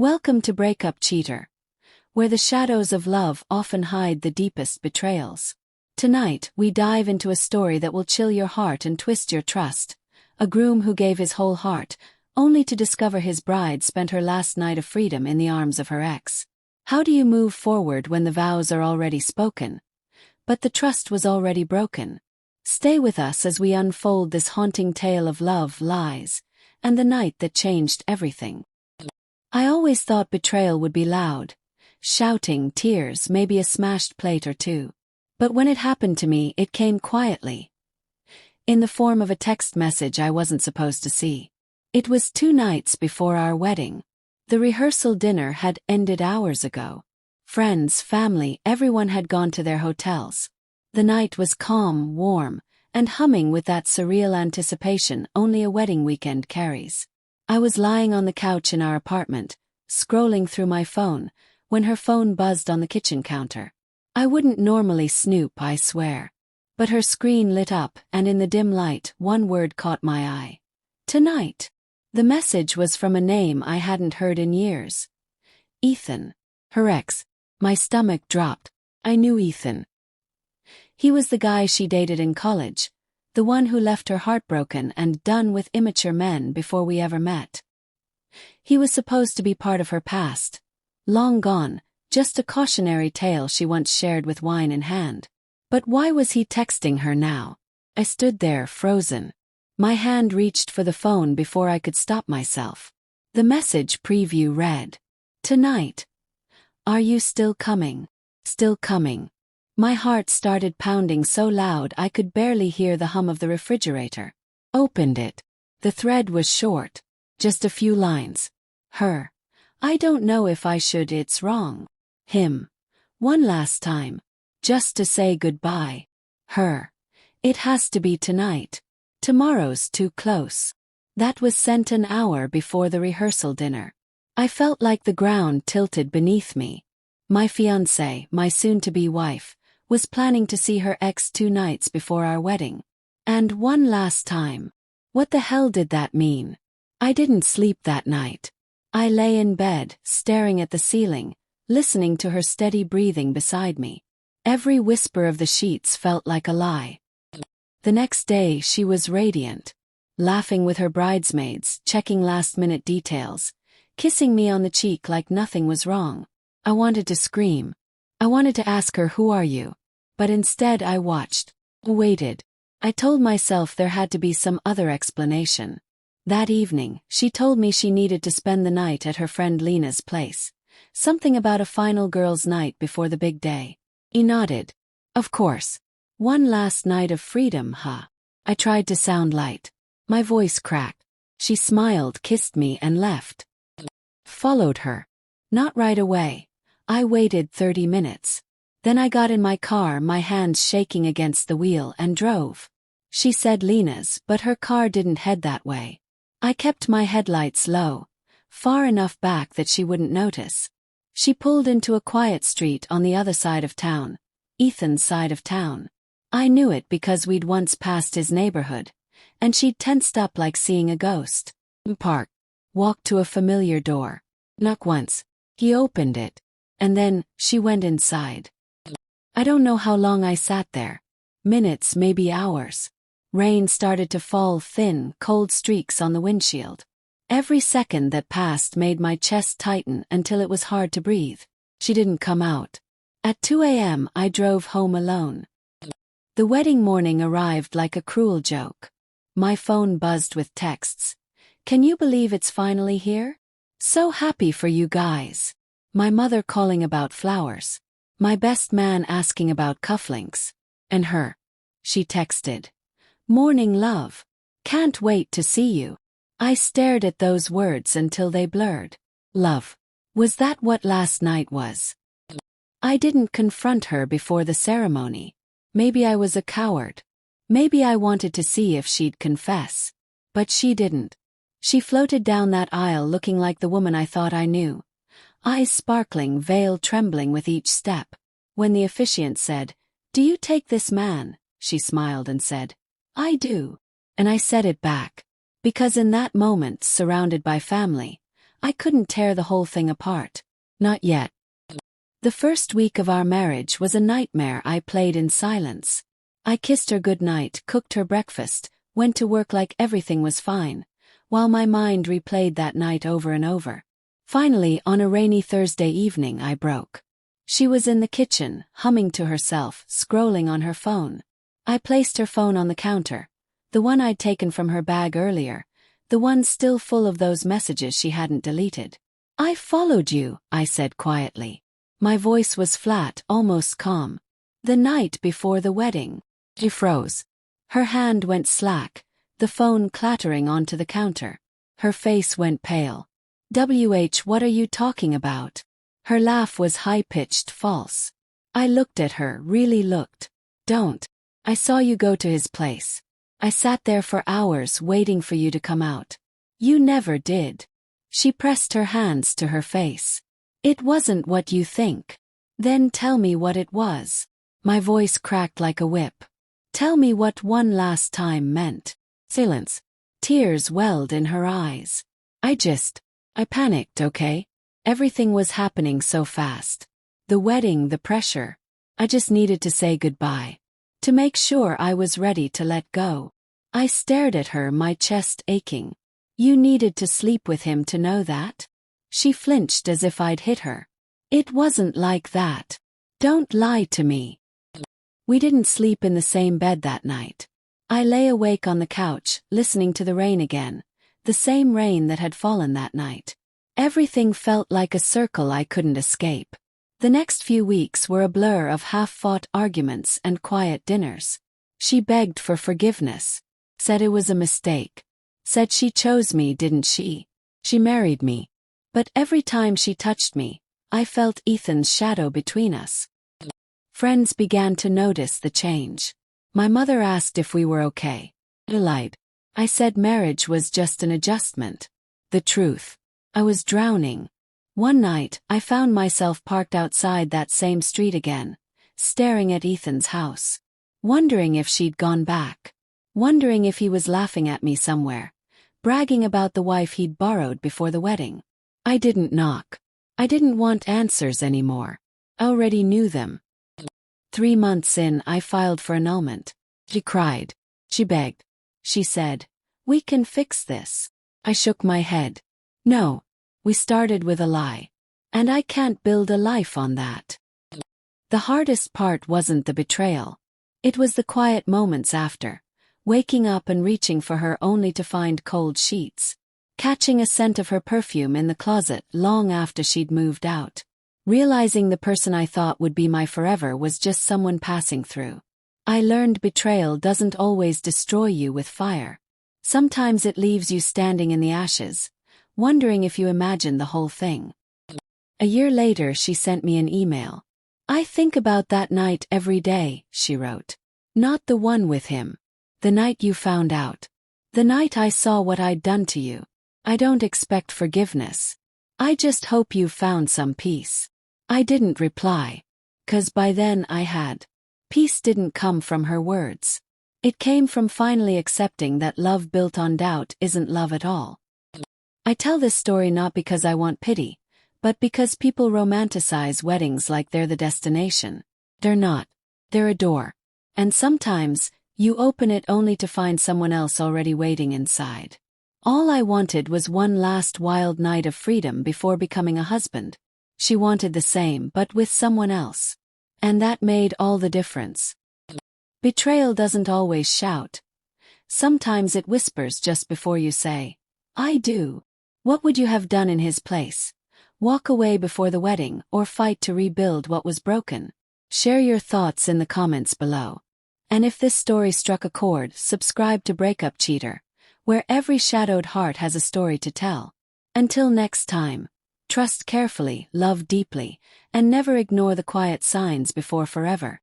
Welcome to Breakup Cheater, where the shadows of love often hide the deepest betrayals. Tonight, we dive into a story that will chill your heart and twist your trust. A groom who gave his whole heart, only to discover his bride spent her last night of freedom in the arms of her ex. How do you move forward when the vows are already spoken, but the trust was already broken? Stay with us as we unfold this haunting tale of love, lies, and the night that changed everything. I always thought betrayal would be loud. Shouting, tears, maybe a smashed plate or two. But when it happened to me, it came quietly. In the form of a text message I wasn't supposed to see. It was 2 nights before our wedding. The rehearsal dinner had ended hours ago. Friends, family, everyone had gone to their hotels. The night was calm, warm, and humming with that surreal anticipation only a wedding weekend carries. I was lying on the couch in our apartment, scrolling through my phone, when her phone buzzed on the kitchen counter. I wouldn't normally snoop, I swear. But her screen lit up, and in the dim light, one word caught my eye. Tonight. The message was from a name I hadn't heard in years. Ethan. Her ex. My stomach dropped. I knew Ethan. He was the guy she dated in college. The one who left her heartbroken and done with immature men before we ever met. He was supposed to be part of her past. Long gone, just a cautionary tale she once shared with wine in hand. But why was he texting her now? I stood there, frozen. My hand reached for the phone before I could stop myself. The message preview read, "Tonight. Are you still coming? Still coming?" My heart started pounding so loud I could barely hear the hum of the refrigerator. Opened it. The thread was short. Just a few lines. Her. I don't know if I should, it's wrong. Him. One last time. Just to say goodbye. Her. It has to be tonight. Tomorrow's too close. That was sent an hour before the rehearsal dinner. I felt like the ground tilted beneath me. My fiancée, my soon-to-be wife, was planning to see her ex 2 nights before our wedding. And one last time. What the hell did that mean? I didn't sleep that night. I lay in bed, staring at the ceiling, listening to her steady breathing beside me. Every whisper of the sheets felt like a lie. The next day she was radiant. Laughing with her bridesmaids, checking last-minute details, kissing me on the cheek like nothing was wrong. I wanted to scream. I wanted to ask her, "Who are you?" But instead I watched. Waited. I told myself there had to be some other explanation. That evening, she told me she needed to spend the night at her friend Lena's place. Something about a final girls' night before the big day. He nodded. Of course. One last night of freedom, huh? I tried to sound light. My voice cracked. She smiled, kissed me, and left. Followed her. Not right away. I waited 30 minutes. Then I got in my car, my hands shaking against the wheel, and drove. She said Lena's, but her car didn't head that way. I kept my headlights low, far enough back that she wouldn't notice. She pulled into a quiet street on the other side of town. Ethan's side of town. I knew it because we'd once passed his neighborhood, and she'd tensed up like seeing a ghost. Park. Walked to a familiar door. Knock once. He opened it. And then, she went inside. I don't know how long I sat there. Minutes, maybe hours. Rain started to fall, thin, cold streaks on the windshield. Every second that passed made my chest tighten until it was hard to breathe. She didn't come out. At 2 a.m. I drove home alone. The wedding morning arrived like a cruel joke. My phone buzzed with texts. "Can you believe it's finally here? So happy for you guys." My mother calling about flowers. My best man asking about cufflinks. And her. She texted. "Morning love. Can't wait to see you." I stared at those words until they blurred. Love. Was that what last night was? I didn't confront her before the ceremony. Maybe I was a coward. Maybe I wanted to see if she'd confess. But she didn't. She floated down that aisle looking like the woman I thought I knew. Eyes sparkling, veil trembling with each step. When the officiant said, "Do you take this man?" she smiled and said, "I do." And I said it back. Because in that moment, surrounded by family, I couldn't tear the whole thing apart. Not yet. The first week of our marriage was a nightmare I played in silence. I kissed her goodnight, cooked her breakfast, went to work like everything was fine, while my mind replayed that night over and over. Finally, on a rainy Thursday evening, I broke. She was in the kitchen, humming to herself, scrolling on her phone. I placed her phone on the counter, the one I'd taken from her bag earlier, the one still full of those messages she hadn't deleted. "I followed you," I said quietly. My voice was flat, almost calm. "The night before the wedding." She froze. Her hand went slack, the phone clattering onto the counter. Her face went pale. What are you talking about?" Her laugh was high-pitched, false. I looked at her, really looked. "Don't. I saw you go to his place. I sat there for hours waiting for you to come out. You never did." She pressed her hands to her face. "It wasn't what you think." "Then tell me what it was." My voice cracked like a whip. "Tell me what one last time meant." Silence. Tears welled in her eyes. I panicked, okay? Everything was happening so fast. The wedding, the pressure. I just needed to say goodbye. To make sure I was ready to let go. I stared at her, my chest aching. "You needed to sleep with him to know that?" She flinched as if I'd hit her. "It wasn't like that. Don't lie to me." We didn't sleep in the same bed that night. I lay awake on the couch, listening to the rain again, the same rain that had fallen that night. Everything felt like a circle I couldn't escape. The next few weeks were a blur of half-fought arguments and quiet dinners. She begged for forgiveness. Said it was a mistake. Said she chose me, didn't she? She married me. But every time she touched me, I felt Ethan's shadow between us. Friends began to notice the change. My mother asked if we were okay. I lied. I said marriage was just an adjustment. The truth. I was drowning. One night, I found myself parked outside that same street again, staring at Ethan's house. Wondering if she'd gone back. Wondering if he was laughing at me somewhere, bragging about the wife he'd borrowed before the wedding. I didn't knock. I didn't want answers anymore. I already knew them. 3 months in, I filed for annulment. She cried. She begged. She said, "We can fix this." I shook my head. "No. We started with a lie. And I can't build a life on that." The hardest part wasn't the betrayal. It was the quiet moments after. Waking up and reaching for her only to find cold sheets. Catching a scent of her perfume in the closet long after she'd moved out. Realizing the person I thought would be my forever was just someone passing through. I learned betrayal doesn't always destroy you with fire. Sometimes it leaves you standing in the ashes, wondering if you imagined the whole thing. A year later, she sent me an email. "I think about that night every day," she wrote. "Not the one with him. The night you found out. The night I saw what I'd done to you. I don't expect forgiveness. I just hope you found some peace." I didn't reply. 'Cause by then I had. Peace didn't come from her words. It came from finally accepting that love built on doubt isn't love at all. I tell this story not because I want pity, but because people romanticize weddings like they're the destination. They're not. They're a door. And sometimes, you open it only to find someone else already waiting inside. All I wanted was one last wild night of freedom before becoming a husband. She wanted the same but with someone else. And that made all the difference. Betrayal doesn't always shout. Sometimes it whispers just before you say, "I do." What would you have done in his place? Walk away before the wedding or fight to rebuild what was broken? Share your thoughts in the comments below. And if this story struck a chord, subscribe to Breakup Cheater, where every shadowed heart has a story to tell. Until next time, trust carefully, love deeply, and never ignore the quiet signs before forever.